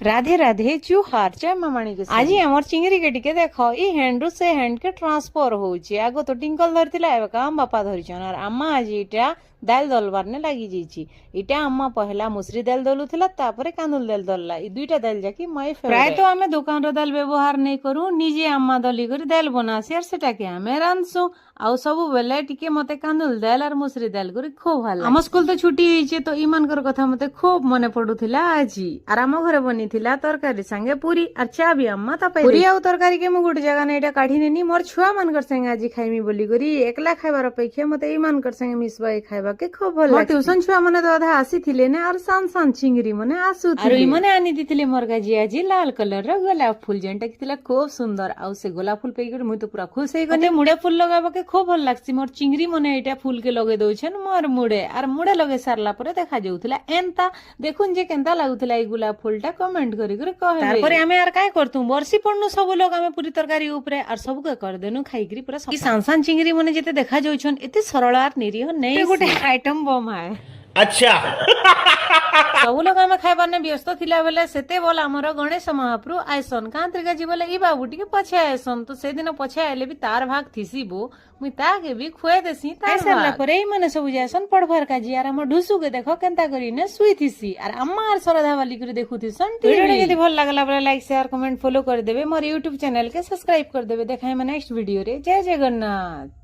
राधे राधे जुहार जय मामाणी के आज हमर चिंगरी के टिके देखो ई हैंड रु से हैंड के ट्रांसफर होउची आगो तो टिंकल धरतिला एबे काम बापा धरिछन और अम्मा आज इटा दाल दलबार ने लागी जाइची इटा अम्मा पहला मुसरी दाल दलुथिला तापरे कांदुल दाल दलला ई दुईटा दाल जाकी माय फेवरेट प्राय तो हमें दुकान रो दाल व्यवहार नहीं करू निजे अम्मा दली करी दाल बनासी और सेटा के हमें रांधसु आउ सब बेले टिके मते कांदुल दाल और मुसरी दाल करी खूब भल हम स्कूल तो छुट्टी होइचे तो इमानकर कथा मते खूब मने पडुथिला आजी और आम घरे बनिथिला तरकारी संगे पूरी और चा भी अम्मा ता पूरी आउ तरकारी के मु गुड जगह ने एटा काढी नेनी मोर छुआ मानकर संगे आजी खाइमी बोली करी एकला खाइबार अपेक्षा मते इमानकर संगे मिसबाई खाइबा के खूब भल लागे ट्यूशन छुआ मने तो आधा आसी थिले ने और सान सान चिंगरी मने आसु थिले और ई मने आनी दिथिले मोर गाजी आजी लाल कलर रो गोलाप फूल जेंटा किथिला खूब सुंदर आउ से गोलाप फूल पेई मु तो पूरा खुश हे गने मुडे फूल लगाबा के खूब भल लागसी मोर चिंगरी मने एटा फूल के लगे दोछन मोर मुडे और मुडे लगे सारला परे देखा जाउथिला एंता देखुन जे केंता लागुथिला ई गोलाप फूलटा कमेंट करी करी कहबे तारपरे हमें यार काय करतु बरसी पड़नु सब लोग हमें पूरी तरकारी ऊपरे और सब के कर देनु खाइकरी पूरा ई सांसान चिंगरी मने जेते देखा जाउछन एते सरल और निरीह नै गोटे आइटम बम है अच्छा सब लोग हमें खाइबार ने व्यस्त थिला बेले सेते बोल हमर गणेश महाप्रभु आइसन कांत्रिका जी बोले ई बाबूटी के पछे आइसन तो से दिन पछे आइले भी तार भाग थिसी बो मुई ताके भी खुए देसी तार सरला परे ई मने सब जासन पड़भर का जी आर हम ढुसु के देखो केंता करी ने सुई थिसी और अम्मा और सरधा वाली करी देखु थिसन वीडियो यदि भल लागला बोले लाइक शेयर कमेंट फॉलो कर देबे मोर YouTube चैनल के सब्सक्राइब कर देबे देखाय में नेक्स्ट वीडियो रे जय जगन्नाथ।